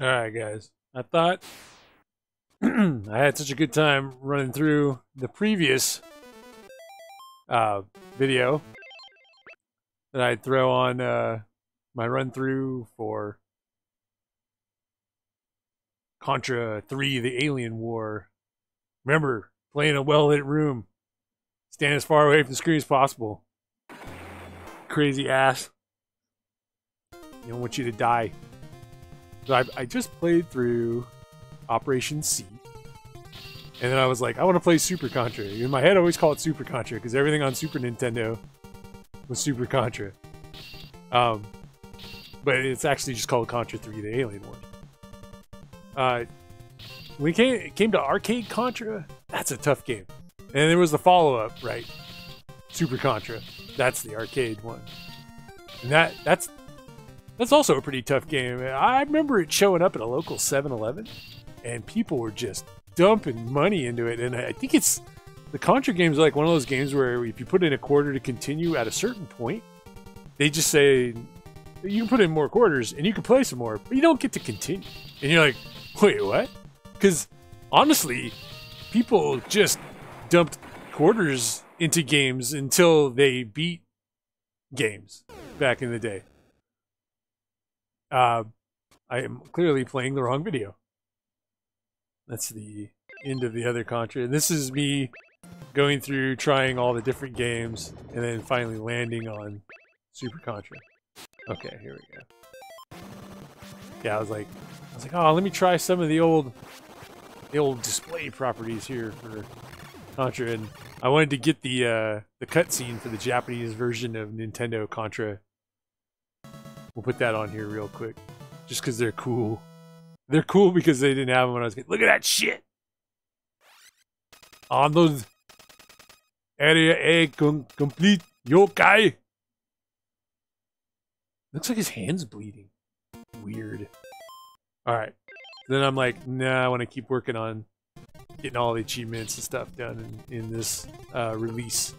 Alright, guys. I thought I had such a good time running through the previous video that I'd throw on my run through for Contra III, the Alien War. Remember, play in a well-lit room. Stand as far away from the screen as possible. Crazy ass. They don't want you to die. So I just played through Operation C. And then I was like, I want to play Super Contra. In my head, I always call it Super Contra because everything on Super Nintendo was Super Contra. But it's actually just called Contra 3, the Alien War. When it came to Arcade Contra, that's a tough game. And there was the follow-up, right? Super Contra. That's the arcade one. And that's also a pretty tough game. I remember it showing up at a local 7-Eleven, and people were just dumping money into it. And I think it's the Contra games are like one of those games where if you put in a quarter to continue at a certain point, they just say you can put in more quarters and you can play some more, but you don't get to continue. And you're like, wait, what? Because honestly, people just dumped quarters into games until they beat games back in the day. I am clearly playing the wrong video. That's the end of the other Contra. And this is me going through, trying all the different games, and then finally landing on Super Contra. Okay, here we go. Yeah, I was like, oh, let me try some of the old display properties here for Contra, and I wanted to get the cutscene for the Japanese version of Nintendo Contra. We'll put that on here real quick, just because they're cool. They're cool because they didn't have them when I was getting. Look at that shit! On those area A complete yokai. Looks like his hand's bleeding. Weird. All right. Then I'm like, nah, I want to keep working on getting all the achievements and stuff done in this release.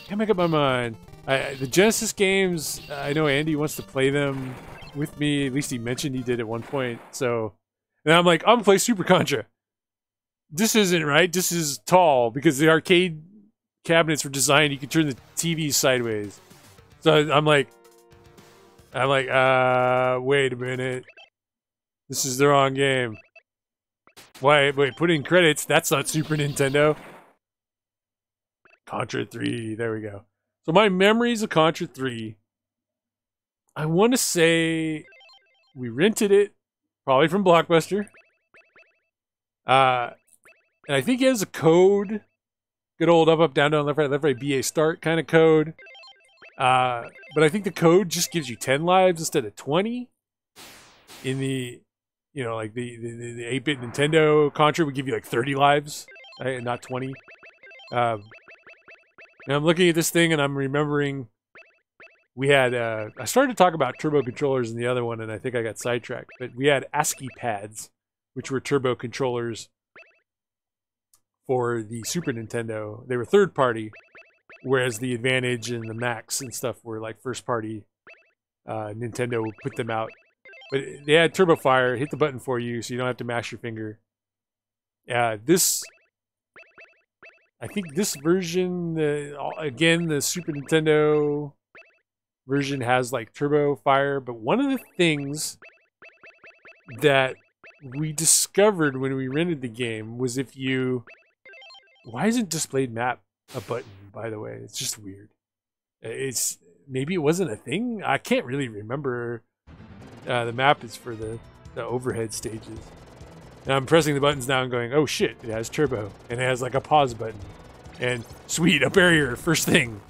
Can't make up my mind. The Genesis games, I know Andy wants to play them with me. At least he mentioned he did at one point. So, and I'm like, I'm gonna play Super Contra. This isn't right. This is tall because the arcade cabinets were designed. You could turn the TV sideways. So I'm like, wait a minute. This is the wrong game. Wait, put in credits. That's not Super Nintendo. Contra 3, there we go. So my memories of Contra 3, I want to say we rented it, probably from Blockbuster. And I think it has a code. Good old up, down, left, right, BA start kind of code. But I think the code just gives you 10 lives instead of 20. In the, you know, like the 8-bit Nintendo Contra would give you like 30 lives, right? Not 20. Now I'm looking at this thing and I'm remembering we had, I started to talk about turbo controllers in the other one and I think I got sidetracked, but we had ASCII pads, which were turbo controllers for the Super Nintendo. They were third party, whereas the Advantage and the Max and stuff were like first party. Nintendo would put them out. But they had turbo fire, hit the button for you so you don't have to mash your finger. I think this version, again, the Super Nintendo version has like turbo fire, but one of the things that we discovered when we rented the game was if you... Why isn't displayed map a button, by the way? It's just weird. Maybe it wasn't a thing? I can't really remember. The map is for the overhead stages. Now I'm pressing the buttons now and going, oh shit, it has turbo. And it has like a pause button. And sweet, a barrier, first thing.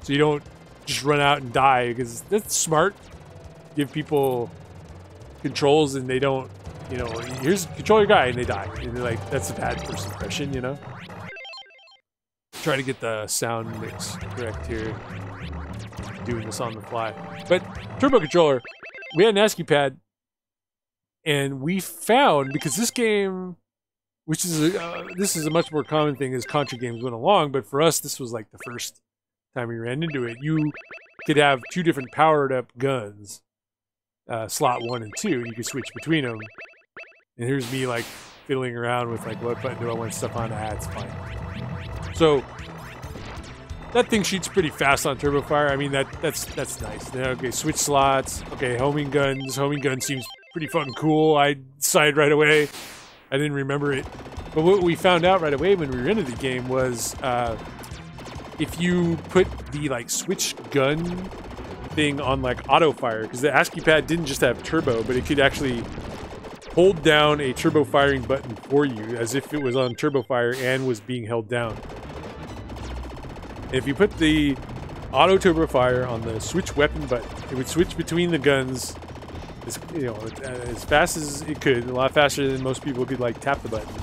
So you don't just run out and die, because that's smart. Give people controls and they don't, you know, here's control your guy and they die. And they're like, that's a bad first impression, you know? Try to get the sound mix correct here. Doing this on the fly. But turbo controller, we had an ASCII pad, and we found, because this game, which is this is a much more common thing as Contra games went along, but for us this was like the first time we ran into it. You could have two different powered up guns, slot 1 and 2, and you can switch between them. And here's me like fiddling around with like, what button do I want stuff on? Ah, it's fine. So that thing shoots pretty fast on turbo fire. I mean, that's nice. Okay, switch slots. Okay, homing guns. Homing gun seems pretty fucking cool. I decided right away. I didn't remember it. But what we found out right away when we rented the game was if you put the like switch gun thing on like auto fire, because the ASCII pad didn't just have turbo, but it could actually hold down a turbo firing button for you as if it was on turbo fire and was being held down. And if you put the auto turbo fire on the switch weapon button, it would switch between the guns as fast as it could, a lot faster than most people could like tap the button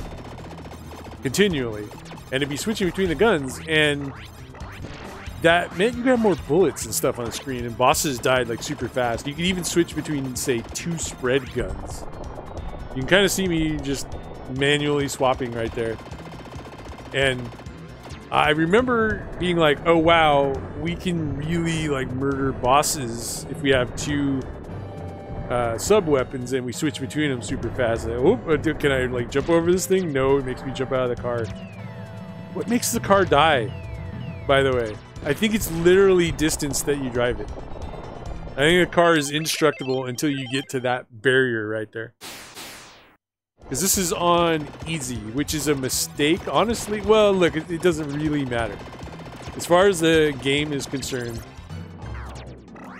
continually, and it'd be switching between the guns, and that meant you got more bullets and stuff on the screen, and bosses died like super fast. You could even switch between, say, 2 spread guns. You can kind of see me just manually swapping right there. And I remember being like, oh wow, we can really like murder bosses if we have 2 sub weapons and we switch between them super fast. Oh, can I like jump over this thing? No, it makes me jump out of the car. What makes the car die, by the way? I think it's literally distance that you drive it. I think the car is indestructible until you get to that barrier right there. Because this is on easy, which is a mistake, honestly. Well, look, it doesn't really matter. As far as the game is concerned,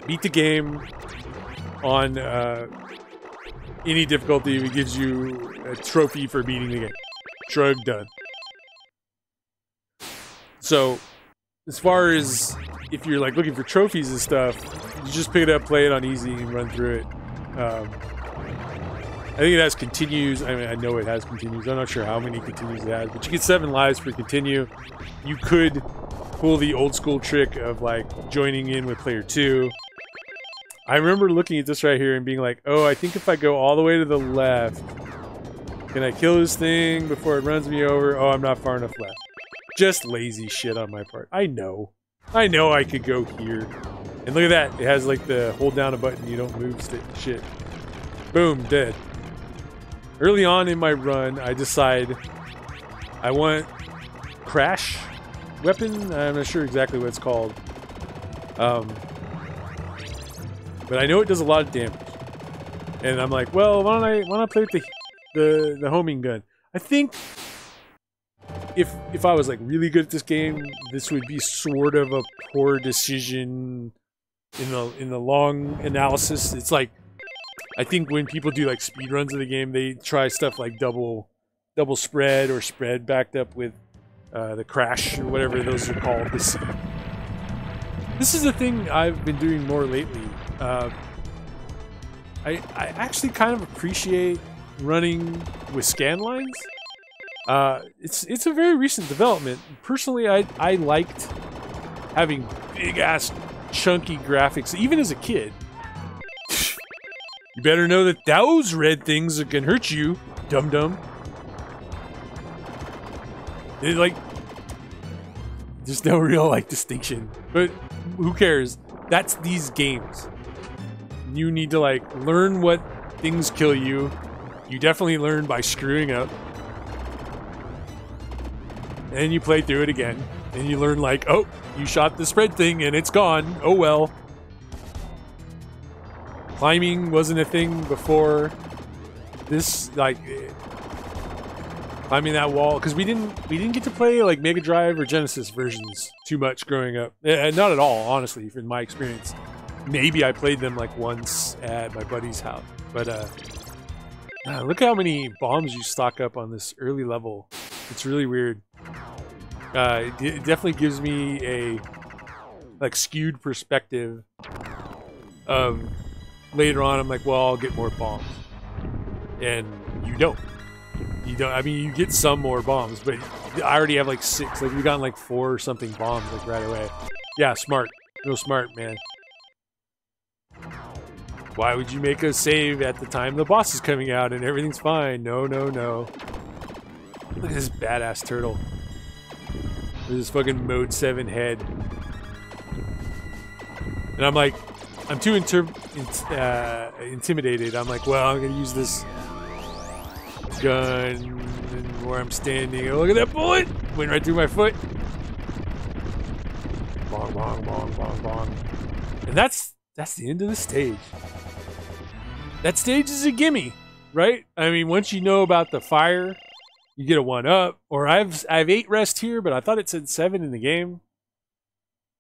beat the game on any difficulty. It gives you a trophy for beating the game. Shrug, done. So, as far as if you're like looking for trophies and stuff, you just pick it up, play it on easy, and run through it. I think it has continues. I mean, I know it has continues. I'm not sure how many continues it has, but you get 7 lives per continue. You could pull the old school trick of like joining in with player 2. I remember looking at this right here and being like, oh, I think if I go all the way to the left, can I kill this thing before it runs me over? Oh, I'm not far enough left. Just lazy shit on my part. I know I could go here. And look at that. It has like the hold down a button, you don't move shit. Boom, dead. Early on in my run, I decide I want crash weapon. I'm not sure exactly what it's called. But I know it does a lot of damage. And I'm like, well, why don't I play with the homing gun? I think if I was like really good at this game, this would be sort of a poor decision in the long analysis. It's like, I think when people do like speed runs of the game, they try stuff like double spread or spread backed up with the crash or whatever those are called. This is the thing I've been doing more lately. I actually kind of appreciate running with scan lines. It's a very recent development. Personally, I liked having big ass chunky graphics, even as a kid. You better know that those red things can hurt you, dum-dum. It's like, there's no real like distinction, but who cares? That's these games. You need to like learn what things kill you. You definitely learn by screwing up. And you play through it again. And you learn like, oh, you shot the spread thing and it's gone. Oh well. Climbing wasn't a thing before this, like climbing that wall, because we didn't get to play like Mega Drive or Genesis versions too much growing up. Not at all, honestly, from my experience. Maybe I played them like once at my buddy's house, but look how many bombs you stock up on this early level. It's really weird. It definitely gives me a like skewed perspective of later on. I'm like, well, I'll get more bombs, and you don't. You don't. I mean, you get some more bombs, but I already have like 6. Like we got like 4 or something bombs like right away. Yeah, smart. Real smart, man. Why would you make a save at the time the boss is coming out and everything's fine? No, no, no. Look at this badass turtle. With this fucking Mode 7 head. And I'm like, I'm too intimidated. I'm like, well, I'm gonna use this gun and where I'm standing. Oh, look at that bullet! Went right through my foot. Bong, bong, bong, bong, bong. And that's the end of the stage. That stage is a gimme, right? I mean, once you know about the fire, you get a 1-up. Or I have 8 rest here, but I thought it said 7 in the game.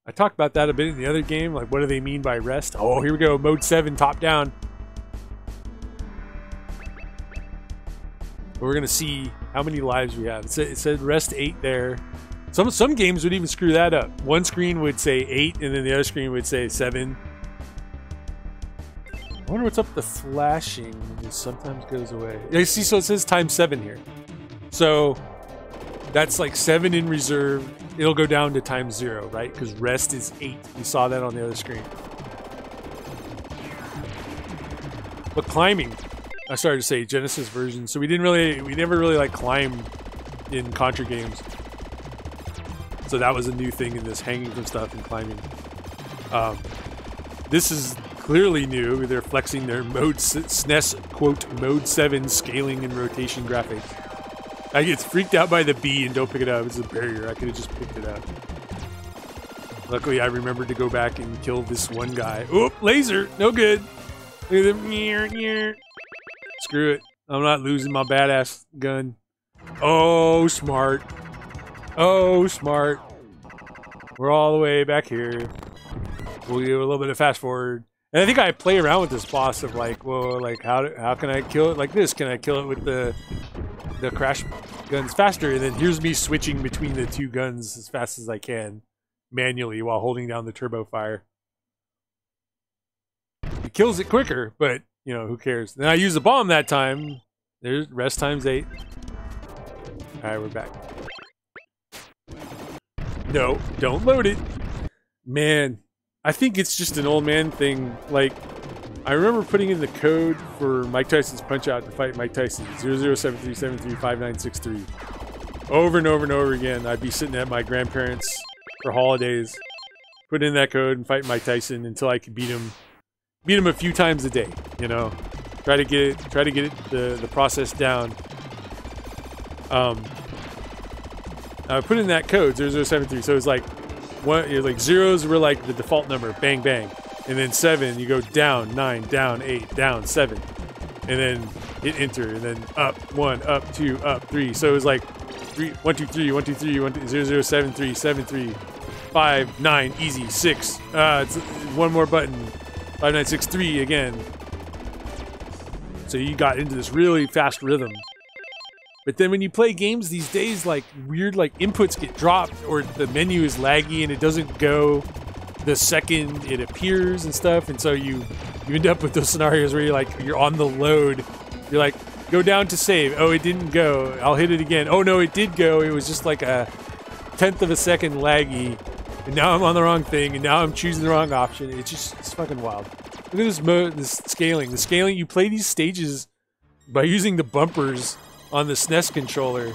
I talked about that a bit in the other game. Like, what do they mean by rest? Oh, here we go. Mode 7, top down. We're going to see how many lives we have. It said rest 8 there. Some games would even screw that up. One screen would say 8, and then the other screen would say 7. I wonder what's up with the flashing. It sometimes goes away. Yeah, see, so it says times 7 here. So that's like 7 in reserve. It'll go down to times 0, right? Because rest is 8. You saw that on the other screen. But climbing, I started to say Genesis version. So we never really like climbed in Contra games. So that was a new thing in this, hanging from stuff and climbing. This is clearly new. They're flexing their SNES quote mode 7 scaling and rotation graphics. I get freaked out by the bee and don't pick it up. It's a barrier. I could have just picked it up. Luckily, I remembered to go back and kill this one guy. Oop, laser, no good. Look at them. Screw it. I'm not losing my badass gun. Oh, smart. Oh, smart. We're all the way back here. We'll do a little bit of fast forward. And I think I play around with this boss of like, well, like how can I kill it like this? Can I kill it with the crash guns faster? And then here's me switching between the 2 guns as fast as I can manually while holding down the turbo fire. It kills it quicker, but you know, who cares? Then I use the bomb that time. There's rest times 8. Alright, we're back. No, don't load it. Man, I think it's just an old man thing. Like, I remember putting in the code for Mike Tyson's Punch-Out to fight Mike Tyson. 0073735963. Over and over and over again. I'd be sitting at my grandparents for holidays, put in that code and fight Mike Tyson until I could beat him a few times a day, you know. Try to get the process down. I put in that code 0073, so it's like zeros were like the default number, bang bang, and then 7 you go down 9, down 8, down 7, and then hit enter, and then up 1, up 2, up 3. So it was like 1 2 3 1 2 3 1 2 0 0 7 3 7 3 5 9 easy 6. It's one more button. 5 9 6 3 again. So you got into this really fast rhythm. But then when you play games these days, like weird like inputs get dropped or the menu is laggy and it doesn't go the second it appears and stuff, and so you end up with those scenarios where you're on the load. You're like, go down to save. Oh, it didn't go. I'll hit it again. Oh no, it did go. It was just like a 1/10 of a second laggy. And now I'm on the wrong thing, and now I'm choosing the wrong option. It's fucking wild. Look at this scaling. The scaling, you play these stages by using the bumpers on the SNES controller.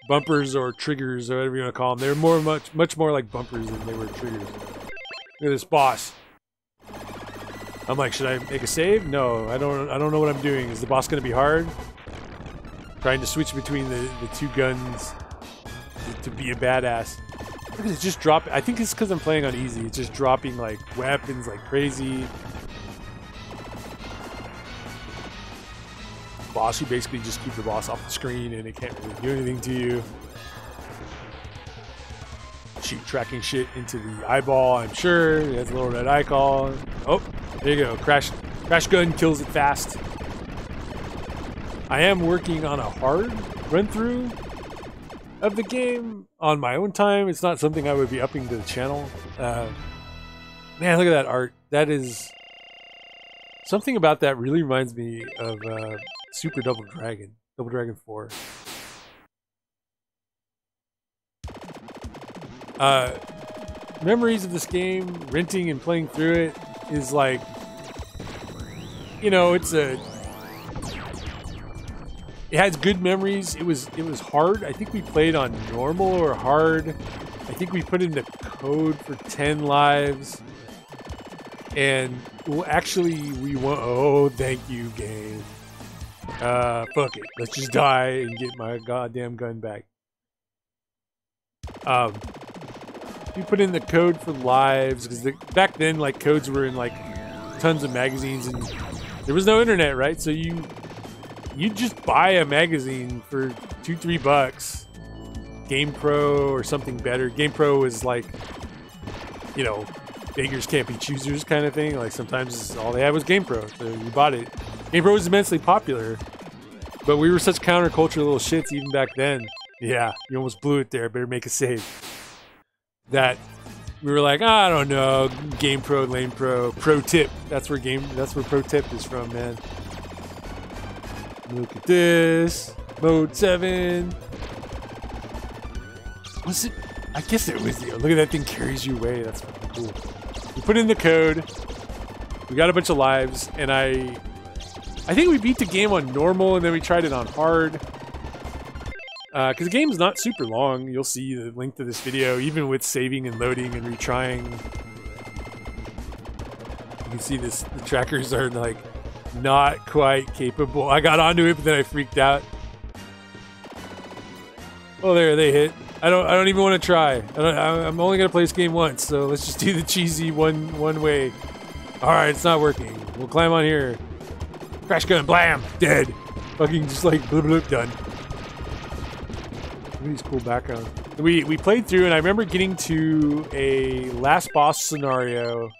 Bumpers or triggers or whatever you want to call them. They're much more like bumpers than they were triggers. Look at this boss. I'm like, should I make a save? No, I don't know what I'm doing. Is the boss going to be hard? Trying to switch between the 2 guns to be a badass. Look at it, just drop. I think it's because I'm playing on easy. It's just dropping like weapons like crazy. Boss, you basically just keep the boss off the screen and it can't really do anything to you. Shoot tracking shit into the eyeball, I'm sure. It has a little red icon. Oh, there you go. Crash gun kills it fast. I am working on a hard run through of the game on my own time. It's not something I would be upping to the channel. Man, look at that art. That is something about that really reminds me of Super Double Dragon 4. Memories of this game, renting and playing through it, is like, you know, it has good memories. It was hard. I think we played on normal or hard. I think we put in the code for 10 lives. And well, actually, we want. Oh, thank you, game. Fuck it. Let's just die and get my goddamn gun back. You put in the code for lives because back then, like, codes were in like tons of magazines, and there was no internet, right? So you just buy a magazine for $2-3. Game Pro or something better. Game Pro is like, you know, beggars can't be choosers kind of thing. Like sometimes all they had was Game Pro, so you bought it. Game Pro was immensely popular, but we were such counterculture little shits even back then. Yeah, you almost blew it there. Better make a save. That we were like, I don't know, Game Pro, Lane Pro, Pro Tip. That's where Pro Tip is from, man. Look at this. Mode 7. Was it? I guess it was. Look at that thing carries you away. That's fucking cool. We put in the code. We got a bunch of lives, and I think we beat the game on normal, and then we tried it on hard. Because the game's not super long. You'll see the link to this video, even with saving and loading and retrying. You can see this. The trackers are like not quite capable. I got onto it, but then I freaked out. Oh, there they hit. I don't even want to try. I'm only gonna play this game once, so let's just do the cheesy one way. All right, it's not working. We'll climb on here. Crash gun, blam, dead. Fucking just like bloop bloop, done. Look at these cool backgrounds. We played through, and I remember getting to a last boss scenario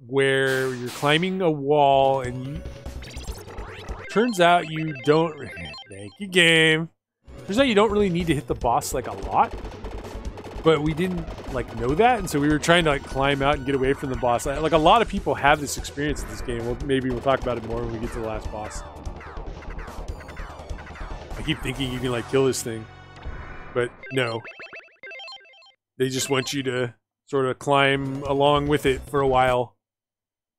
where you're climbing a wall, and turns out you don't. Thank you, game. Turns out you don't really need to hit the boss like a lot, but we didn't like know that, and so we were trying to like climb out and get away from the boss. Like a lot of people have this experience in this game. Well, maybe we'll talk about it more when we get to the last boss. I keep thinking you can like kill this thing, but no. They just want you to sort of climb along with it for a while,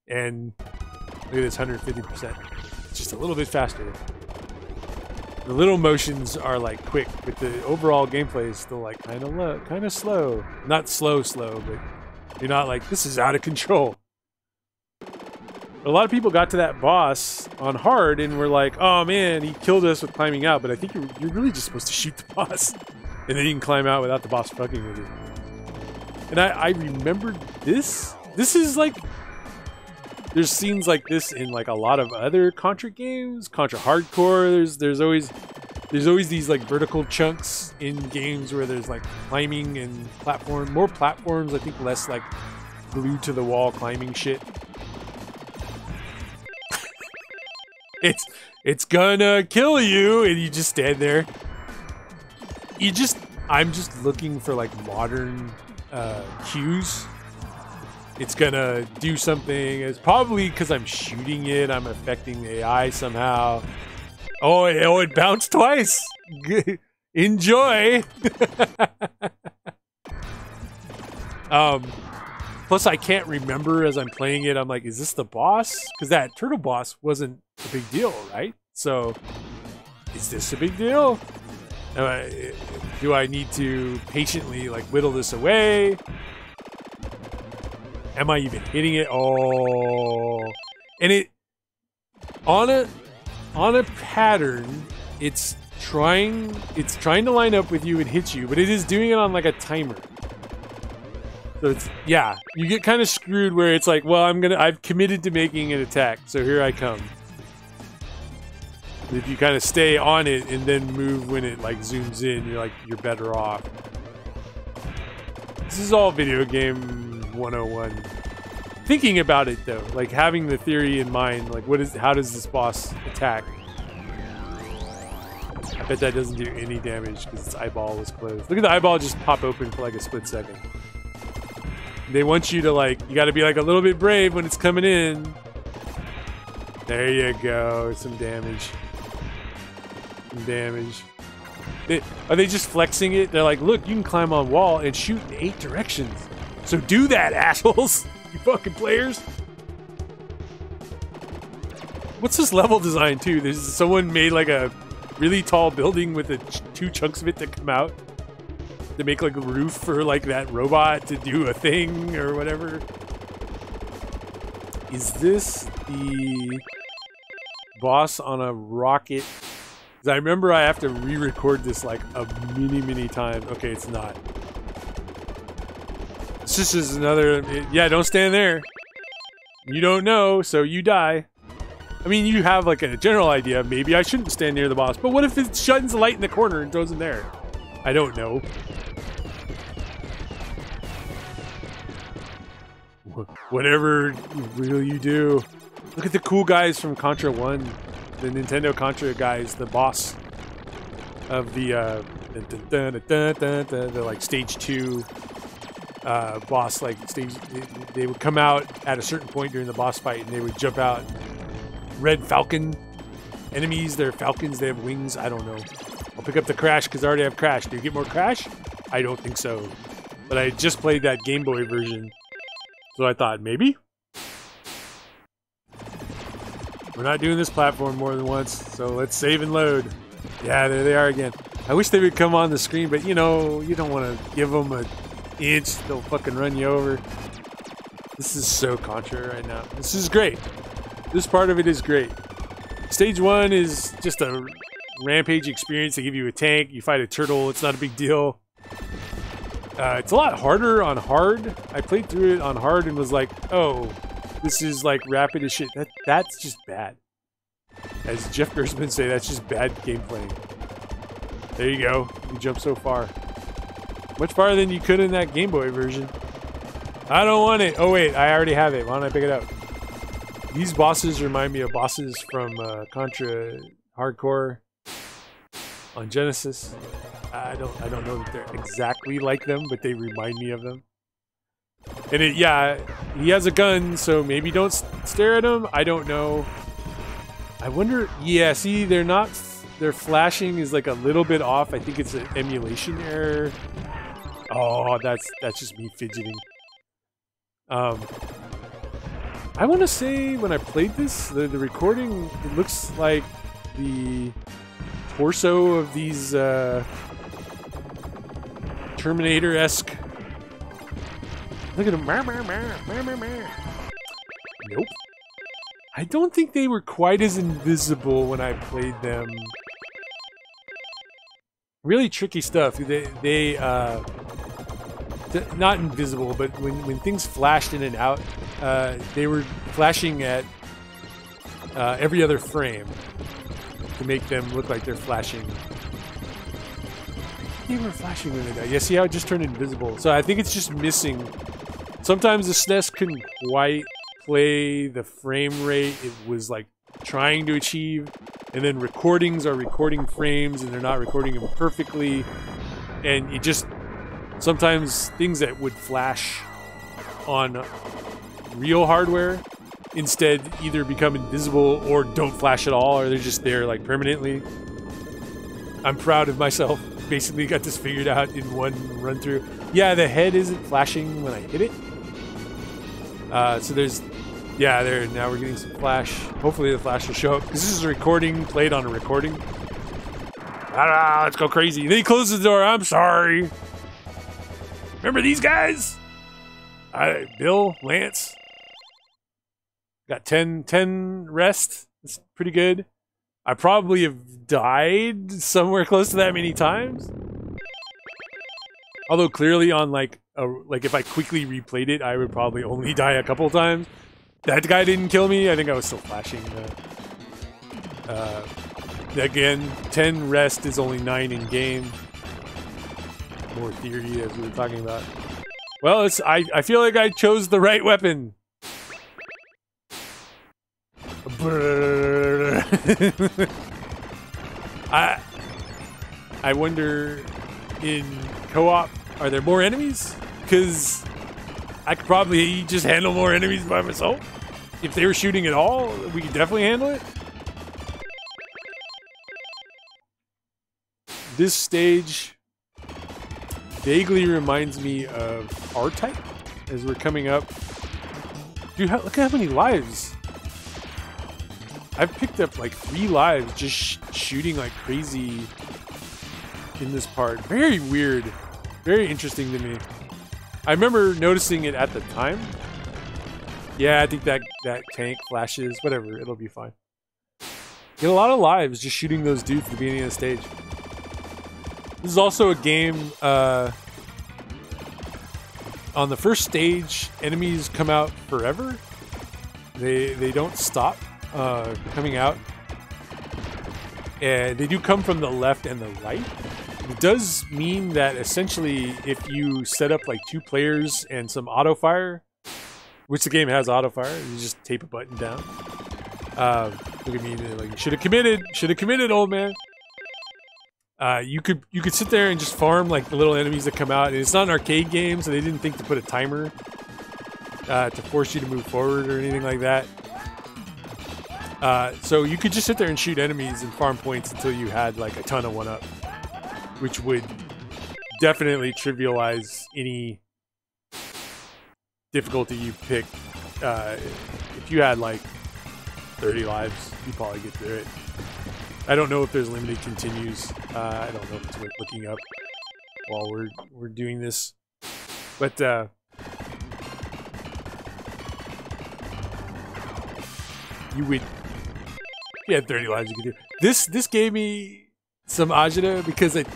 and look at this 150%. It's just a little bit faster. The little motions are like quick, but the overall gameplay is still like kind of slow. Not slow, but you're not like, this is out of control. A lot of people got to that boss on hard and were like, oh man, he killed us with climbing out, but I think you're really just supposed to shoot the boss, and then you can climb out without the boss fucking with you. And I remembered this. This is like, there's scenes like this in like a lot of other Contra games. Contra Hardcore, there's always these like vertical chunks in games where there's like climbing and more platforms, I think less like glued to the wall climbing shit. It's gonna kill you, and you just stand there. I'm just looking for like modern cues. It's gonna do something. It's probably because I'm shooting it. I'm affecting the AI somehow. Oh, it bounced twice. Enjoy. Plus, I can't remember as I'm playing it. I'm like, is this the boss? Because that turtle boss wasn't a big deal, right? So, is this a big deal? Do I need to patiently like whittle this away? Am I even hitting it? Oh, and it on a pattern. It's trying to line up with you and hit you, but it is doing it on like a timer. So it's, yeah, you get kind of screwed where it's like, well, I've committed to making an attack, so here I come. If you kind of stay on it and then move when it like zooms in, you're better off. This is all video game 101. Thinking about it though, like having the theory in mind, like how does this boss attack? I bet that doesn't do any damage because its eyeball was closed. Look at the eyeball just pop open for like a split second. They want you to like, you got to be like a little bit brave when it's coming in. There you go, some damage. Some damage. Are they just flexing it? They're like, look, you can climb on wall and shoot in 8 directions. So do that, assholes! You fucking players! What's this level design, too? There's someone made like a really tall building with 2 chunks of it that come out. To make like a roof for like that robot to do a thing or whatever. Is this the boss on a rocket? 'Cause I remember I have to re-record this like a many times. Okay, it's not. This is just another... Yeah, don't stand there. You don't know, so you die. I mean, you have like a general idea. Maybe I shouldn't stand near the boss. But what if it shines a light in the corner and throws him there? I don't know. Whatever will you do? Look at the cool guys from Contra 1. The Nintendo Contra guys. The boss of the like stage 2 boss, like stage. They would come out at a certain point during the boss fight and they would jump out. Red Falcon enemies, they're falcons, they have wings. I don't know. I'll pick up the Crash because I already have Crash. Do you get more Crash? I don't think so. But I just played that Game Boy version. So I thought, maybe? We're not doing this platform more than once, so let's save and load. Yeah, there they are again. I wish they would come on the screen, but you know, you don't want to give them an inch. They'll fucking run you over. This is so Contra right now. This is great. This part of it is great. Stage 1 is just a rampage experience. They give you a tank, you fight a turtle, it's not a big deal. It's a lot harder on hard. I played through it on hard and was like, oh, this is like rapid as shit. That's just bad. As Jeff Gerstmann say, that's just bad gameplay. There you go. You jump so far. Much farther than you could in that Game Boy version. I don't want it. Oh wait, I already have it. Why don't I pick it up? These bosses remind me of bosses from Contra Hardcore on Genesis. I don't know that they're exactly like them, but they remind me of them. And yeah, he has a gun, so maybe don't stare at him. I don't know. I wonder. Yeah, see, they're not. Their flashing is like a little bit off. I think it's an emulation error. Oh, that's just me fidgeting. I want to say when I played this, the recording, it looks like the torso of these Terminator-esque. Look at them. Nope. I don't think they were quite as invisible when I played them. Really tricky stuff. They not invisible, but when things flashed in and out, they were flashing at every other frame to make them look like they're flashing. They were flashing when they died. Yeah, see how it just turned invisible? So I think it's just missing. Sometimes the SNES couldn't quite play the frame rate it was like trying to achieve, and then recordings are recording frames and they're not recording them perfectly, and it just sometimes things that would flash on real hardware instead either become invisible or don't flash at all, or they're just there like permanently. I'm proud of myself. Basically got this figured out in one run through. Yeah, the head isn't flashing when I hit it. So there's, yeah, there. Now we're getting some flash. Hopefully the flash will show up. This is a recording played on a recording. Let's go crazy. And then he closes the door. I'm sorry. Remember these guys? Bill, Lance. Got 10 rest. That's pretty good. I probably have died somewhere close to that many times. Although clearly on like if I quickly replayed it, I would probably only die a couple times. That guy didn't kill me. I think I was still flashing. Again, 10 rest is only 9 in game. More theory as we were talking about. Well, I feel like I chose the right weapon. I wonder, in co-op, are there more enemies? Because I could probably just handle more enemies by myself. If they were shooting at all, we could definitely handle it. This stage vaguely reminds me of R-Type as we're coming up. Dude, look at how many lives. I've picked up like 3 lives just shooting like crazy in this part. Very weird. Very interesting to me. I remember noticing it at the time. Yeah, I think that tank flashes, whatever, it'll be fine. Get a lot of lives just shooting those dudes at the beginning of the stage. This is also a game, on the first stage, enemies come out forever. They don't stop coming out. And they do come from the left and the right. It does mean that essentially if you set up like 2 players and some auto fire, which the game has auto fire, you just tape a button down. Look at me, like, should have committed, old man. You could sit there and just farm like the little enemies that come out, and it's not an arcade game, so they didn't think to put a timer to force you to move forward or anything like that. So you could just sit there and shoot enemies and farm points until you had like a ton of 1-up, which would definitely trivialize any difficulty you pick. If you had like 30 lives, you'd probably get through it. I don't know if there's limited continues. I don't know if it's worth looking up while we're doing this. But you would, if you had 30 lives, you could do this. Gave me some agita because it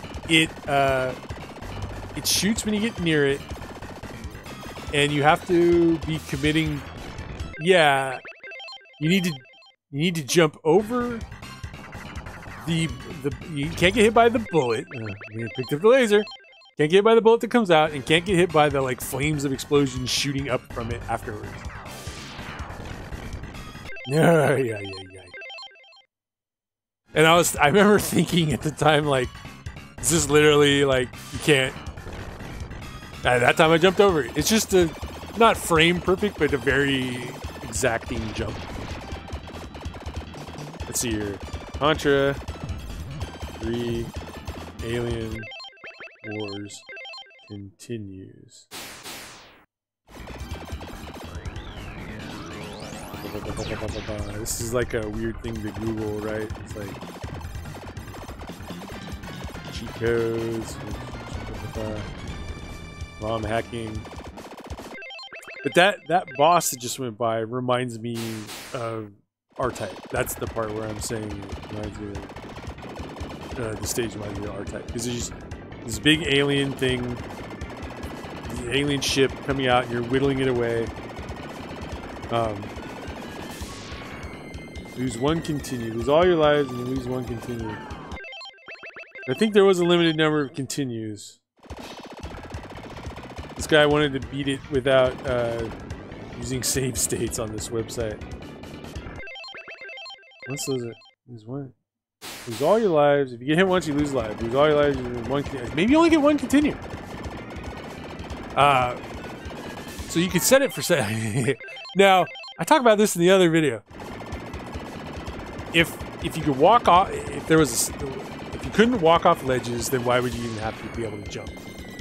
shoots when you get near it, and you have to be committing. Yeah, you need to jump over the you can't get hit by the bullet. You picked up the laser. Can't get hit by the bullet that comes out, and can't get hit by the like flames of explosions shooting up from it afterwards. Yeah. And I remember thinking at the time, like, this is literally like you can't. At that time, I jumped over it. It's just a not frame perfect, but a very exacting jump. Let's see here. Contra 3 Alien Wars continues. This is like a weird thing to Google, right? It's like cheat codes, ROM hacking. But that boss that just went by reminds me of R-Type. That's the part where I'm saying it reminds me of the stage reminds me of R-Type. Because there's this big alien thing, the alien ship coming out, and you're whittling it away. Lose 1 continue. Lose all your lives and you lose 1 continue. I think there was a limited number of continues. This guy wanted to beat it without using save states on this website. What's those? Lose 1. Lose all your lives. If you get hit once, you lose lives. Lose all your lives, you lose 1 continue. Maybe you only get 1 continue. So you could set it for Now, I talked about this in the other video. If you could walk off, if you couldn't walk off ledges, then why would you even have to be able to jump?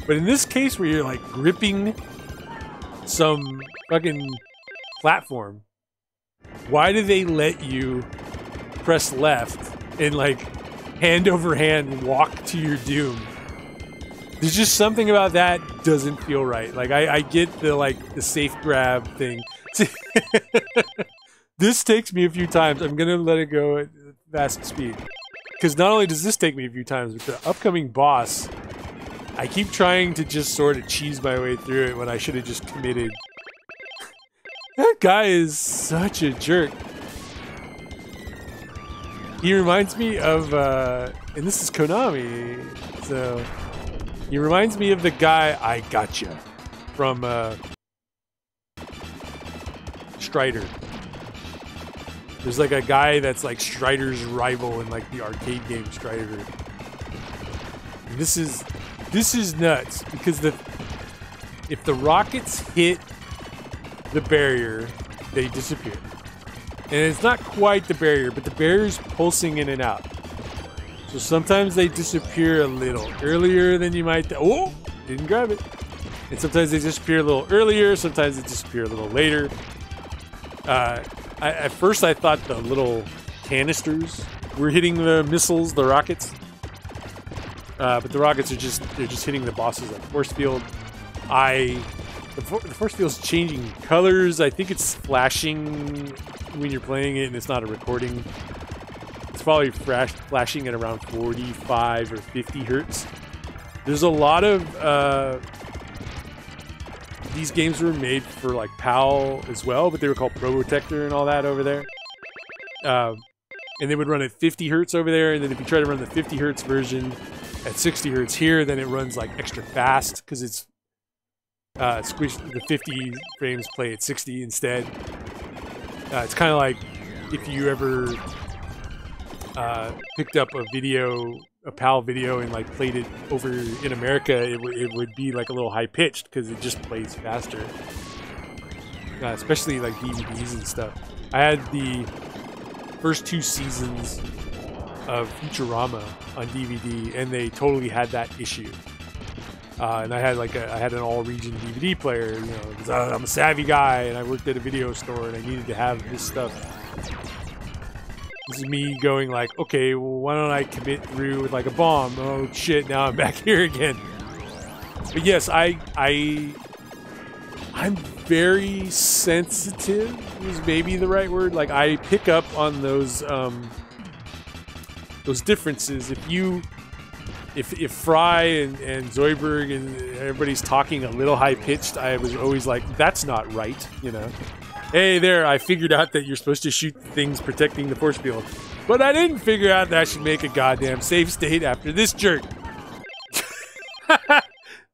But in this case, where you're like gripping some fucking platform, why do they let you press left and like hand over hand walk to your doom? There's just something about that doesn't feel right. Like I get the safe grab thing. This takes me a few times. I'm gonna let it go at fast speed. Because not only does this take me a few times, but the upcoming boss, I keep trying to just sort of cheese my way through it when I should have just committed. That guy is such a jerk. He reminds me of, and this is Konami, so he reminds me of the guy I Gotcha from Strider. There's like a guy that's like Strider's rival in like the arcade game Strider. And this is nuts because if the rockets hit the barrier, they disappear. And it's not quite the barrier, but the barrier's pulsing in and out. So sometimes they disappear a little earlier than you might. Oh, didn't grab it. And sometimes they disappear a little earlier. Sometimes they disappear a little later. At first I thought the little canisters were hitting the missiles, the rockets. But the rockets are just hitting the bosses like force field. I The force field's changing colors. I think it's flashing when you're playing it, and it's not a recording. It's probably flashing at around 45 or 50 hertz. There's a lot of these games were made for like PAL as well, but they were called Probotector and all that over there. And they would run at 50 hertz over there, and then if you try to run the 50 hertz version at 60 hertz here, then it runs like extra fast because it's squished. The 50 frames play at 60 instead. It's kind of like if you ever picked up a PAL video and like played it over in America, it would be like a little high pitched because it just plays faster. Especially like DVDs and stuff. I had the first 2 seasons of Futurama on DVD, and they totally had that issue. And I had an all-region DVD player, you know, because I'm a savvy guy and I worked at a video store and I needed to have this stuff. This is me going like, okay, well, why don't I commit through with like a bomb? Oh shit, now I'm back here again. But yes, I'm very sensitive is maybe the right word. Like I pick up on those differences. If Fry and Zoidberg and everybody's talking a little high pitched, I was always like, that's not right, you know. Hey there, I figured out that you're supposed to shoot things protecting the force field, but I didn't figure out that I should make a goddamn save state after this jerk.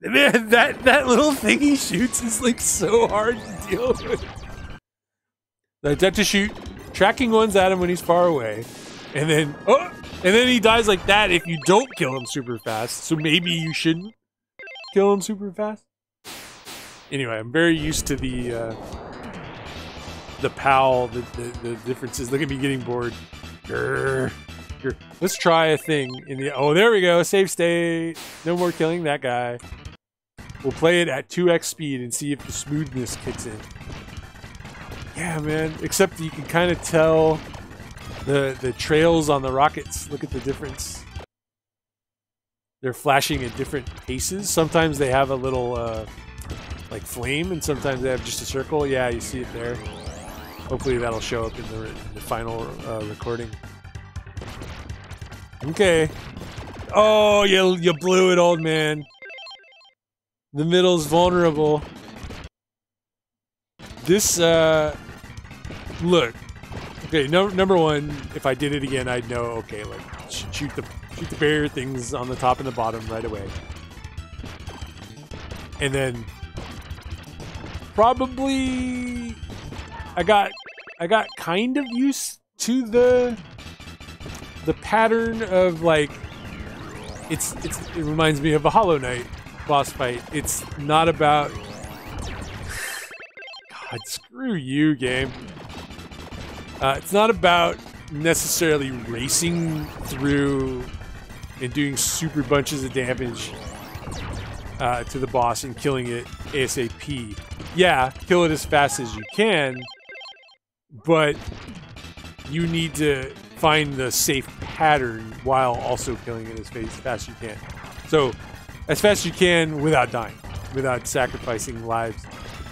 Man, that little thing he shoots is like so hard to deal with. I have to shoot tracking ones at him when he's far away, and then he dies like that if you don't kill him super fast. So maybe you shouldn't kill him super fast. Anyway, I'm very used to the PAL, the differences. Look at me getting bored. Grr, grr. Let's try a thing in the. Oh, there we go. Save state. No more killing that guy. We'll play it at 2x speed and see if the smoothness kicks in. Yeah, man. Except you can kind of tell the trails on the rockets. Look at the difference. They're flashing at different paces. Sometimes they have a little like flame, and sometimes they have just a circle. Yeah, you see it there. Hopefully that'll show up in the final recording. Okay. Oh, you blew it, old man. The middle's vulnerable. This, look. Okay, number one, if I did it again, I'd know, okay, like, shoot the barrier things on the top and the bottom right away. And then, probably, I got kind of used to the pattern of, like, it reminds me of a Hollow Knight boss fight. It's not about... God, screw you, game. It's not about necessarily racing through and doing super bunches of damage to the boss and killing it ASAP. Yeah, kill it as fast as you can, but you need to find the safe pattern while also killing it as fast as you can. So, as fast as you can without dying, without sacrificing lives,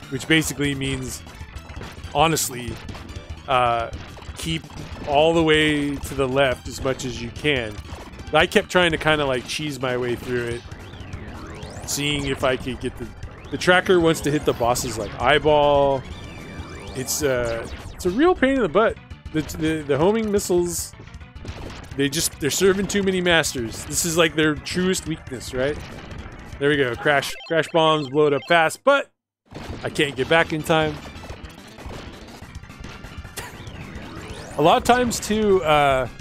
which basically means, honestly, keep all the way to the left as much as you can. I kept trying to kind of like cheese my way through it, seeing if I could get the tracker wants to hit the boss's like eyeball. It's a real pain in the butt. The homing missiles, they're serving too many masters. This is like their truest weakness, right? There we go. Crash bombs, blow it up fast, but I can't get back in time. A lot of times too, let's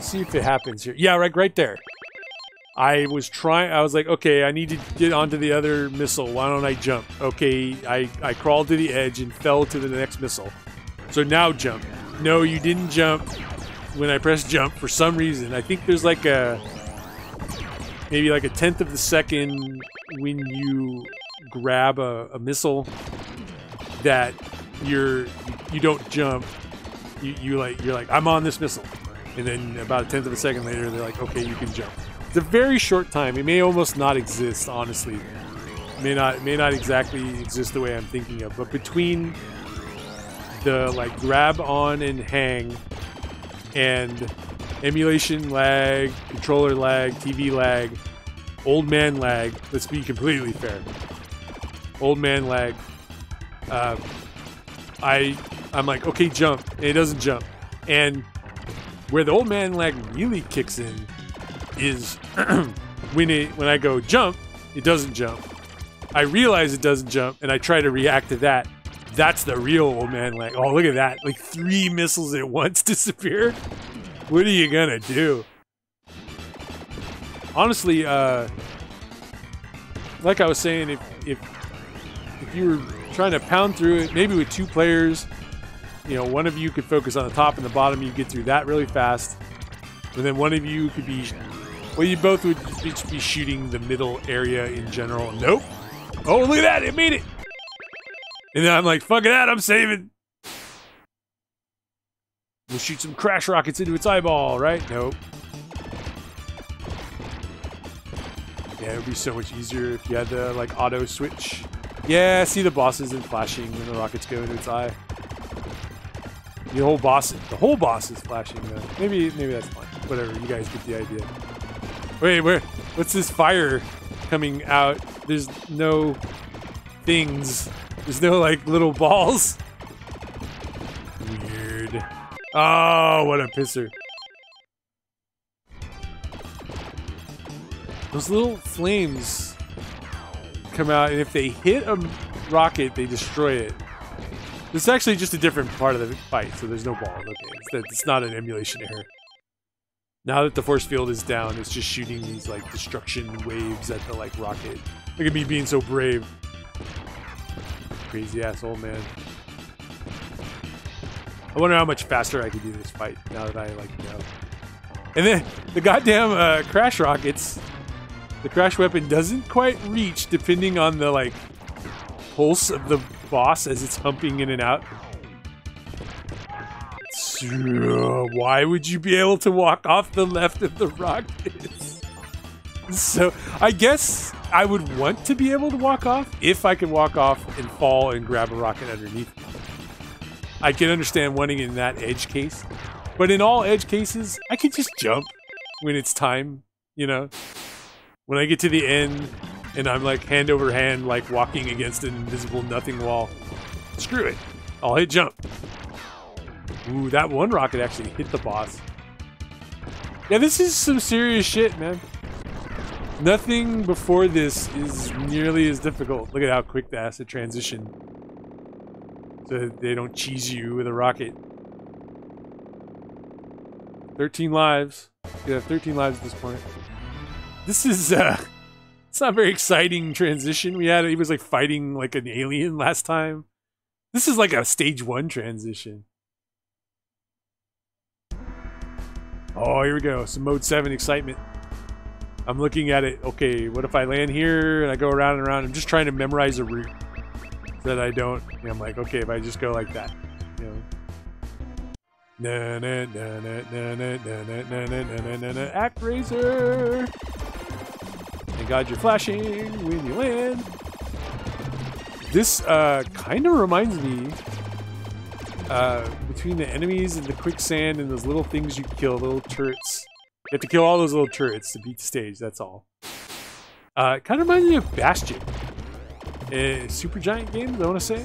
see if it happens here. Yeah, right there. I was like, okay, I need to get onto the other missile. Why don't I jump? Okay, I crawled to the edge and fell to the next missile. So now jump. No, you didn't jump when I pressed jump for some reason. I think there's like maybe like a 1/10 of the second when you grab a missile that you don't jump. You're like, I'm on this missile. And then about a 1/10 of a second later, they're like, okay, you can jump. It's a very short time. It may almost not exist, honestly. may not exactly exist the way I'm thinking of, but between the like grab on and hang and emulation lag, controller lag, TV lag, old man lag, let's be completely fair. Old man lag. I'm like, okay, jump. And it doesn't jump. And where the old man lag really kicks in is when I go jump, it doesn't jump. I realize it doesn't jump, and I try to react to that. That's the real old man lag. Oh, look at that. Like 3 missiles at once disappear. What are you gonna do? Honestly, like I was saying, if you were trying to pound through it, maybe with 2 players, you know, one of you could focus on the top and the bottom, you get through that really fast. And then one of you could be, well, you both would just be shooting the middle area in general. Nope. Oh, look at that, it made it. And then I'm like, fuck that, I'm saving. We'll shoot some crash rockets into its eyeball, right? Nope. Yeah, it would be so much easier if you had the like auto switch. Yeah, see the boss isn't flashing when the rockets go into its eye. The whole boss is flashing though. Maybe that's fine. Whatever, you guys get the idea. Wait, what's this fire coming out? There's no things. There's no like little balls. Weird. Oh, what a pisser. Those little flames come out, and if they hit a rocket, they destroy it. This is actually just a different part of the fight, so there's no balls. Okay, it's not an emulation error. Now that the force field is down, it's just shooting these like destruction waves at the like rocket. Look at me being so brave. Crazy ass old man. I wonder how much faster I could do this fight now that I like know. And then the goddamn crash rockets. The crash weapon doesn't quite reach depending on the like pulse of the boss as it's humping in and out. So, why would you be able to walk off the left of the rockets? So I guess I would want to be able to walk off if I could walk off and fall and grab a rocket underneath. I can understand wanting in that edge case, but in all edge cases, I can just jump when it's time, you know? When I get to the end and I'm like hand over hand, like walking against an invisible nothing wall, screw it. I'll hit jump. Ooh, that one rocket actually hit the boss. Yeah, this is some serious shit, man. Nothing before this is nearly as difficult. Look at how quick the acid transition. So they don't cheese you with a rocket. 13 lives. Yeah, 13 lives at this point. This is, it's not a very exciting transition. He was like fighting like an alien last time. This is like a stage 1 transition. Oh, here we go. Some mode 7 excitement. I'm looking at it. Okay, what if I land here and I go around and around? I'm just trying to memorize a route so that I don't. And I'm like, okay, if I just go like that, you know. Na na na na na na na na na na na. Act Razor. Thank God you're flashing when you land. This kind of reminds me between the enemies and the quicksand and those little things you kill, little turrets. You have to kill all those little turrets to beat the stage, that's all. It kind of reminds me of Bastion. Super Giant Games, I want to say.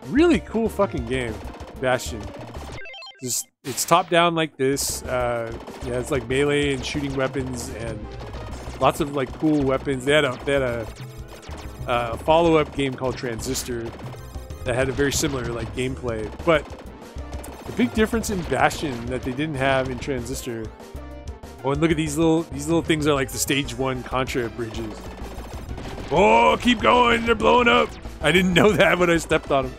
Really cool fucking game, Bastion. Just, it's top down like this. Yeah, it's like melee and shooting weapons and lots of like cool weapons. They had a follow-up game called Transistor that had a very similar like gameplay, but the big difference in Bastion that they didn't have in Transistor. Oh, and look at these little things are like the stage 1 Contra bridges. Oh, keep going! They're blowing up. I didn't know that when I stepped on them.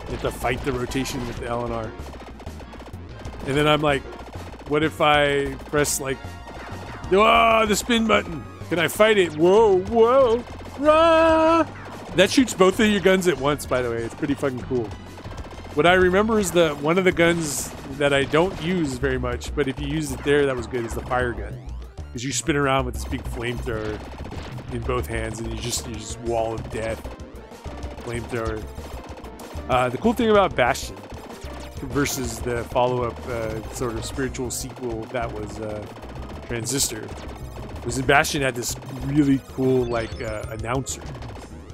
You have to fight the rotation with the L and R. And then I'm like, what if I press like, the spin button? Can I fight it? Whoa, whoa, rah! That shoots both of your guns at once, by the way. It's pretty fucking cool. What I remember is one of the guns that I don't use very much, but if you use it there, that was good, is the fire gun. Because you spin around with this big flamethrower in both hands, and you just wall of death. Flamethrower. The cool thing about Bastion versus the follow-up sort of spiritual sequel that was Transistor was that Bastion had this really cool like announcer.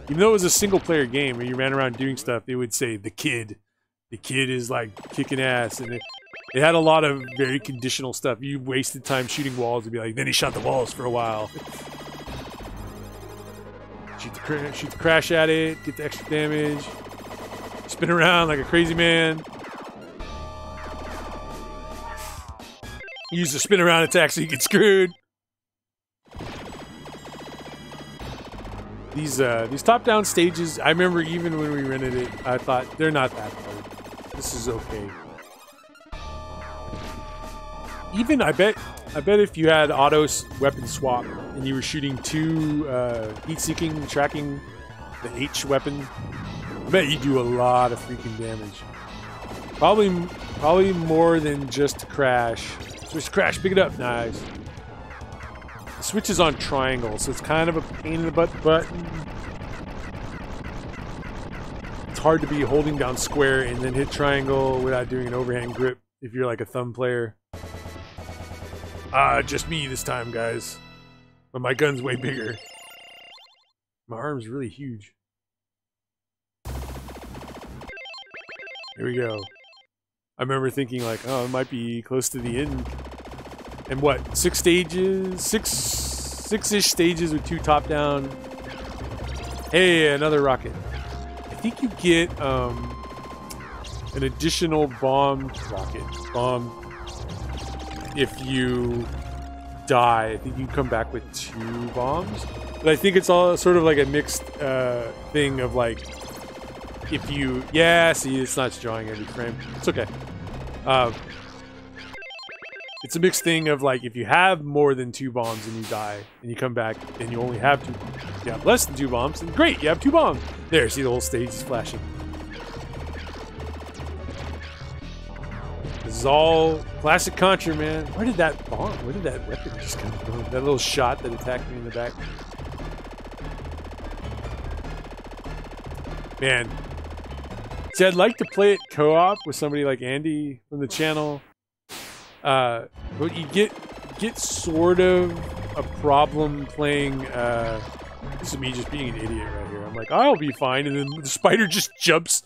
Even though it was a single-player game where you ran around doing stuff, they would say the kid is like kicking ass, and it had a lot of very conditional stuff. You wasted time shooting walls, and be like, then he shot the walls for a while. Shoot the crash at it, get the extra damage, spin around like a crazy man. Use the spin around attack so you get screwed. These top-down stages, I remember even when we rented it, I thought they're not that hard. This is okay. Even I bet if you had auto weapon swap and you were shooting two heat-seeking, tracking the H weapon, I bet you do a lot of freaking damage. Probably more than just crash. Just crash, pick it up, nice. The switch is on triangle, so it's kind of a pain in the butt button. It's hard to be holding down square and then hit triangle without doing an overhand grip if you're like a thumb player. Just me this time, guys. But my gun's way bigger. My arm's really huge. Here we go. I remember thinking like, oh, it might be close to the end. And what, 6 stages? Six-ish stages with 2 top-down. Hey, another rocket. I think you get an additional bomb if you die. I think you come back with 2 bombs. But I think it's all sort of like a mixed thing of like, if you... Yeah, see, it's not drawing every frame. It's okay. It's a mixed thing of like, if you have more than 2 bombs and you die, and you come back and you only have 2 bombs. You have less than 2 bombs, and great, you have 2 bombs. There, see the whole stage is flashing. This is all classic Contra, man. Where did that weapon just come from? That little shot that attacked me in the back. Man. See, I'd like to play it co-op with somebody like Andy from the channel. But you get sort of a problem playing, this is me just being an idiot right here. I'm like, I'll be fine, and then the spider just jumps,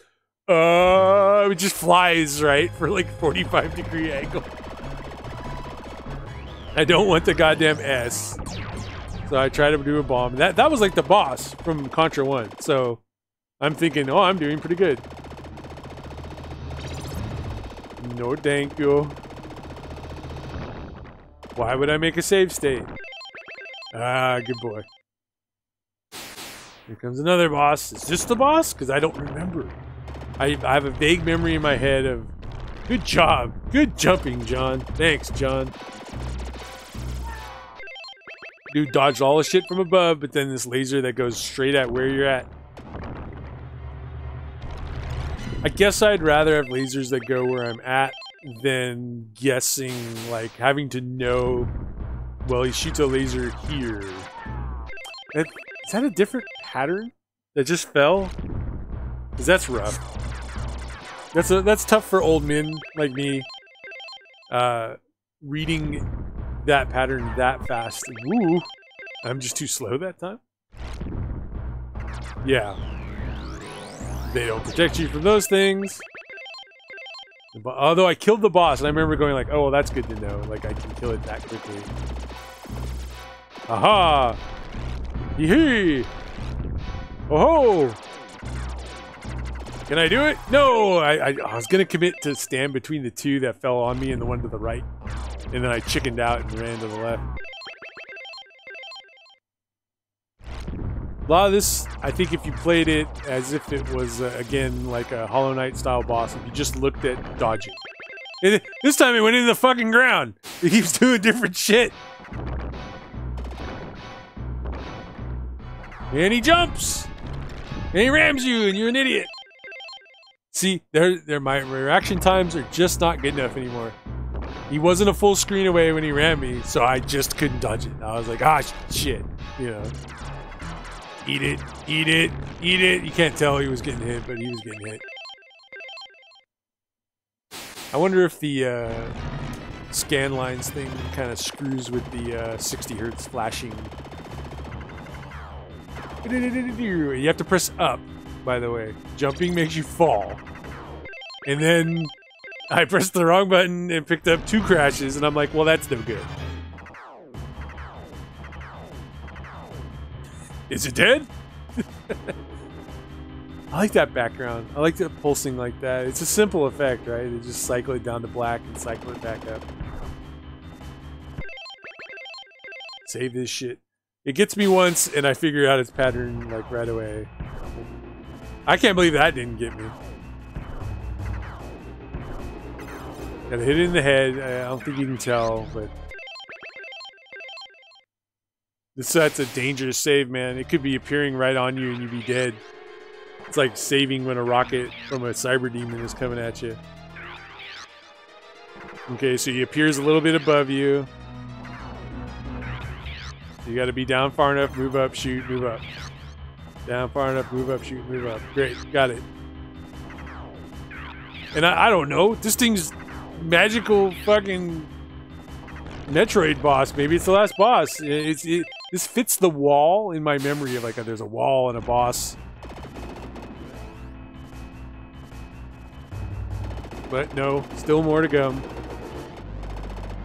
it just flies, right, for like 45-degree angle. I don't want the goddamn S. So I try to do a bomb. That was like the boss from Contra 1, so I'm thinking, oh, I'm doing pretty good. No thank you. Why would I make a save state? Ah, good boy. Here comes another boss. Is this the boss? Because I don't remember. I have a vague memory in my head of... Good job. Good jumping, John. Thanks, John. Dude dodged all the shit from above, but then this laser that goes straight at where you're at. I guess I'd rather have lasers that go where I'm at than guessing, like, having to know, well, he shoots a laser here. Is that a different pattern that just fell? Because that's rough. That's tough for old men like me. Reading that pattern that fast. Woo! I'm just too slow that time? Yeah. They don't protect you from those things. Although I killed the boss, and I remember going like, oh, well, that's good to know. Like, I can kill it that quickly. Aha! Yee-hee! Oh-ho! Can I do it? No! I was gonna commit to stand between the 2 that fell on me and the one to the right. And then I chickened out and ran to the left. A lot of this, I think if you played it as if it was, again, like a Hollow Knight style boss, if you just looked at dodging. This time it went into the fucking ground. It keeps doing different shit. And he jumps! And he rams you, and you're an idiot. See, my reaction times are just not good enough anymore. He wasn't a full screen away when he ran me, so I just couldn't dodge it. I was like, ah, shit, you know. Eat it, eat it, eat it. You can't tell he was getting hit, but he was getting hit. I wonder if the scan lines thing kind of screws with the 60 hertz flashing. You have to press up, by the way. Jumping makes you fall. And then I pressed the wrong button and picked up 2 crashes, and I'm like, well, that's no good. Is it dead? I like that background. I like the pulsing like that. It's a simple effect, right? They just cycle it down to black and cycle it back up. Save this shit. It gets me once, and I figure out its pattern, like, right away. I can't believe that didn't get me. Gotta hit it in the head. I don't think you can tell, but... That's a dangerous save, man. It could be appearing right on you and you'd be dead. It's like saving when a rocket from a cyber demon is coming at you. Okay, so he appears a little bit above you. You gotta be down far enough, move up, shoot, move up. Down far enough, move up, shoot, move up. Great, got it. And I don't know, this thing's magical fucking Metroid boss. Maybe it's the last boss. This fits the wall in my memory of like there's a wall and a boss. But no, still more to come.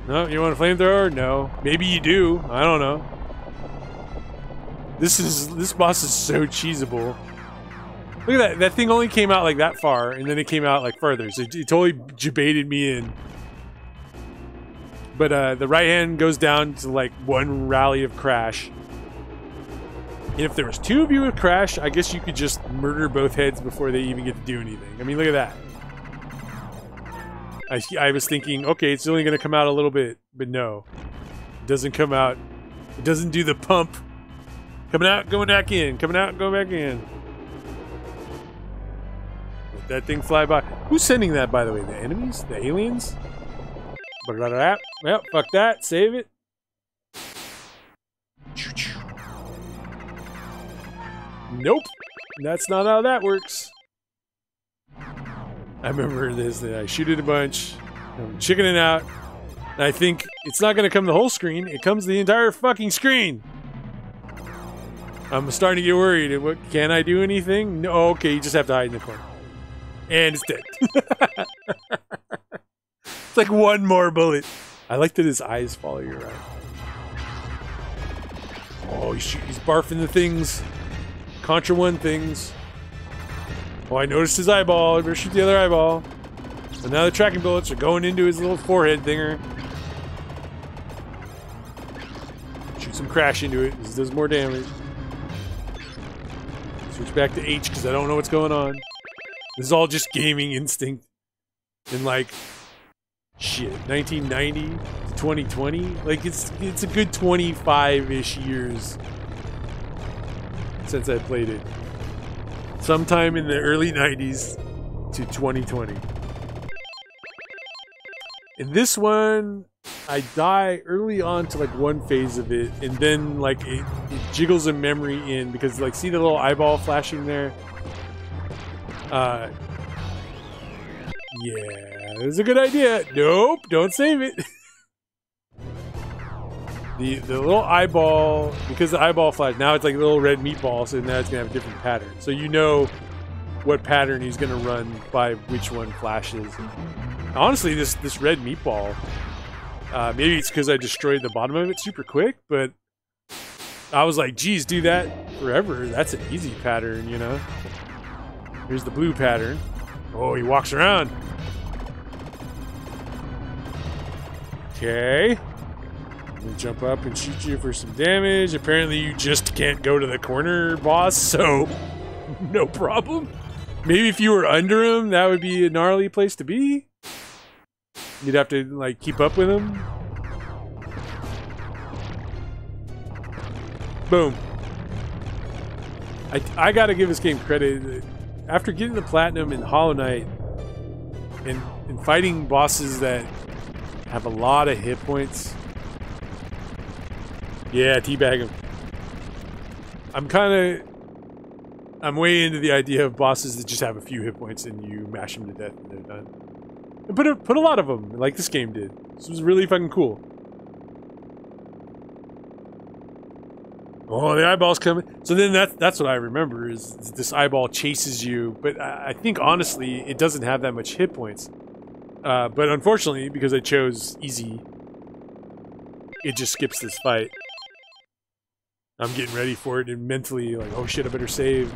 No, you want a flamethrower? No. Maybe you do. I don't know. This boss is so cheesable. Look at that. That thing only came out like that far, and then it came out like further. So it totally baited me in. But the right hand goes down to like 1 rally of crash. And if there was 2 of you with crash, I guess you could just murder both heads before they even get to do anything. I mean, look at that. I was thinking, okay, it's only going to come out a little bit, but no. It doesn't come out. It doesn't do the pump. Coming out, going back in. Coming out, going back in. Let that thing fly by. Who's sending that, by the way? The enemies? The aliens? Well, fuck that. Save it. Nope. That's not how that works. I remember this. That I shoot it a bunch. I'm chickening out. And I think it's not going to come the whole screen. It comes the entire fucking screen. I'm starting to get worried. What, can I do anything? No. Okay, you just have to hide in the corner. And it's dead. It's like 1 more bullet. I like that his eyes follow you around. Oh, he's barfing the things. Contra 1 things. Oh, I noticed his eyeball. I better shoot the other eyeball. So now the tracking bullets are going into his little forehead thinger. Shoot some crash into it. This does more damage. Switch back to H because I don't know what's going on. This is all just gaming instinct. And like... Shit, 1990 to 2020? Like, it's a good 25-ish years since I played it. Sometime in the early 90s to 2020. In this one, I die early on to, like, 1 phase of it, and then, like, it jiggles a memory in, because, like, see the little eyeball flashing there? Yeah, it was a good idea. Nope, don't save it. The little eyeball, because the eyeball flash, now it's like a little red meatball, so now it's gonna have a different pattern. So you know what pattern he's gonna run by which one flashes. Honestly, this red meatball, maybe it's because I destroyed the bottom of it super quick, but I was like, geez, do that forever. That's an easy pattern, you know? Here's the blue pattern. Oh, he walks around. Okay. I'm gonna jump up and shoot you for some damage. Apparently you just can't go to the corner boss, so no problem. Maybe if you were under him, that would be a gnarly place to be. You'd have to, like, keep up with him. Boom. I gotta give this game credit. After getting the platinum in Hollow Knight and fighting bosses that have a lot of hit points. Yeah, teabag him. I'm way into the idea of bosses that just have a few hit points and you mash them to death and they're done. And put a lot of them, like this game did. This was really fucking cool. Oh, the eyeball's coming. So then that's what I remember is this eyeball chases you. But I think honestly, it doesn't have that much hit points. But unfortunately, because I chose easy, it just skips this fight. I'm getting ready for it and mentally like, oh shit, I better save.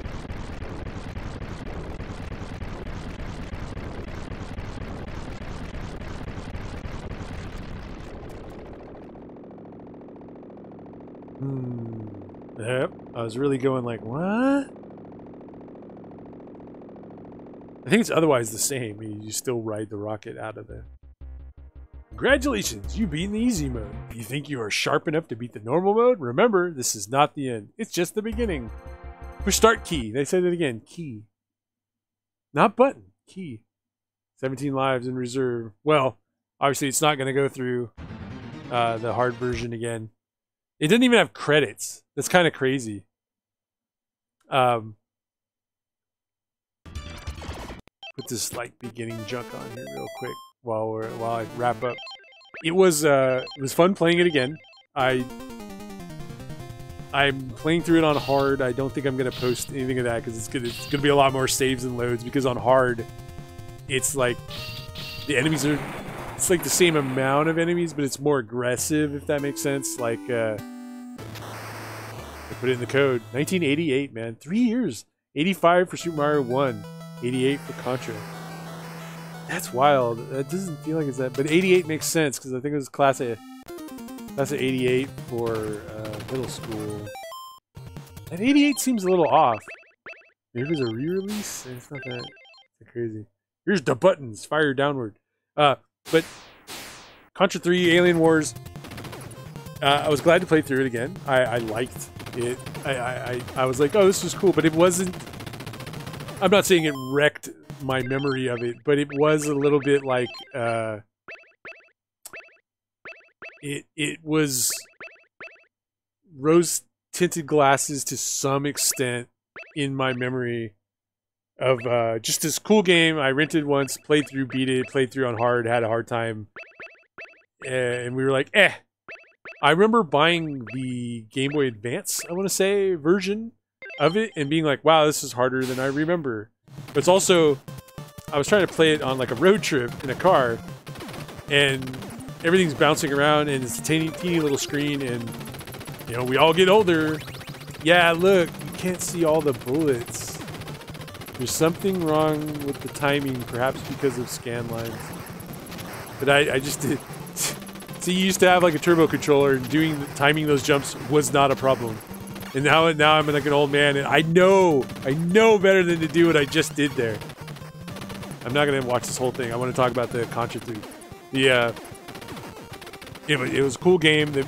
Yep, I was really going like, what? I think it's otherwise the same. You still ride the rocket out of there. Congratulations, you've beaten the easy mode. You think you are sharp enough to beat the normal mode? Remember, this is not the end. It's just the beginning. Push start key. They said it again. Key. Not button. Key. 17 lives in reserve. Well, obviously it's not going to go through the hard version again. It didn't even have credits. That's kind of crazy. Put this like beginning junk on here real quick while I wrap up. It was fun playing it again. I'm playing through it on hard. I don't think I'm gonna post anything of that because it's gonna be a lot more saves and loads. Because on hard, it's like the enemies are. It's like the same amount of enemies, but it's more aggressive. If that makes sense. Like I put it in the code. 1988, man. 3 years. 85 for Super Mario 1. 88 for Contra. That's wild. That doesn't feel like it's that, but 88 makes sense because I think it was class of 88 for middle school. And 88 seems a little off. Maybe it was a re-release. It's not that crazy. Here's the buttons. Fire downward. But Contra III, Alien Wars. I was glad to play through it again. I liked it. I was like, oh, this was cool, but it wasn't. I'm not saying it wrecked my memory of it, but it was a little bit like it was rose tinted glasses to some extent in my memory of just this cool game I rented once, played through, beat it, played through on hard, had a hard time, and we were like, eh. I remember buying the Game Boy Advance, I want to say, version of it and being like, wow, this is harder than I remember. But it's also, I was trying to play it on like a road trip in a car and everything's bouncing around and it's a teeny little screen and, you know, we all get older. Yeah, look, you can't see all the bullets. There's something wrong with the timing, perhaps because of scan lines. But I just did. See, you used to have like a turbo controller and timing those jumps was not a problem. And now I'm like an old man and I know better than to do what I just did there. I'm not gonna watch this whole thing. I want to talk about the Contra III. It was a cool game. The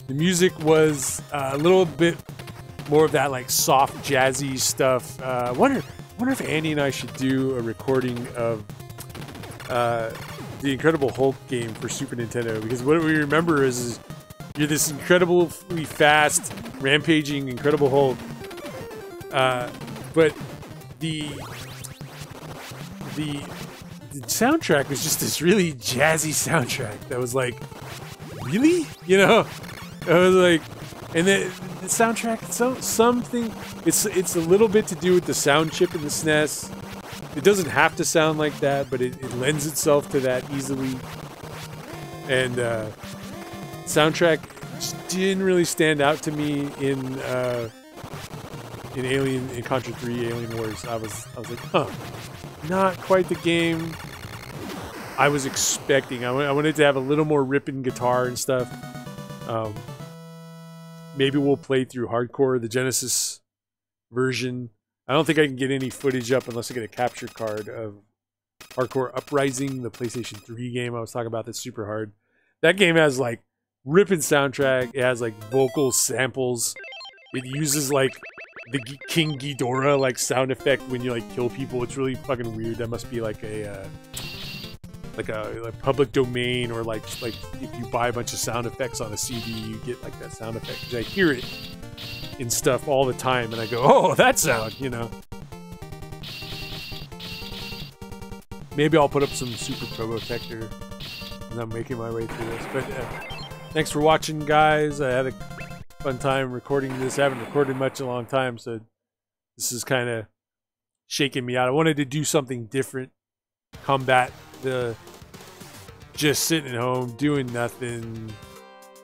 music was a little bit more of that like soft jazzy stuff. Wonder if Andy and I should do a recording of the Incredible Hulk game for Super Nintendo, because what we remember is you're this incredibly fast, rampaging Incredible Hulk, but the soundtrack was just this really jazzy soundtrack that was like, really? You know? I was like, and the soundtrack, something, it's a little bit to do with the sound chip in the SNES. It doesn't have to sound like that, but it lends itself to that easily. And soundtrack just didn't really stand out to me in Contra III, Alien Wars. I was like, huh, not quite the game I was expecting. I wanted to have a little more ripping guitar and stuff. Maybe we'll play through hardcore, the Genesis version. I don't think I can get any footage up unless I get a capture card of Hardcore Uprising, the PlayStation 3 game I was talking about that's super hard. That game has like ripping soundtrack. It has like vocal samples. It uses like the King Ghidorah like sound effect when you like kill people. It's really fucking weird. That must be like a like a public domain, or like if you buy a bunch of sound effects on a CD, you get like that sound effect. 'Cause I hear it in stuff all the time, and I go, "Oh, that sound," you know. Maybe I'll put up some super probotector as I'm making my way through this. But thanks for watching, guys. I had a fun time recording this. I haven't recorded much in a long time, so this is kind of shaking me out. I wanted to do something different, combat the just sitting at home doing nothing,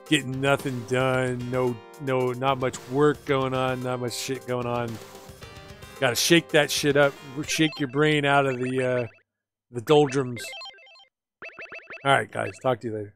getting nothing done, not much work going on, not much shit going on. Gotta shake that shit up, shake your brain out of the doldrums. All right, guys, talk to you later.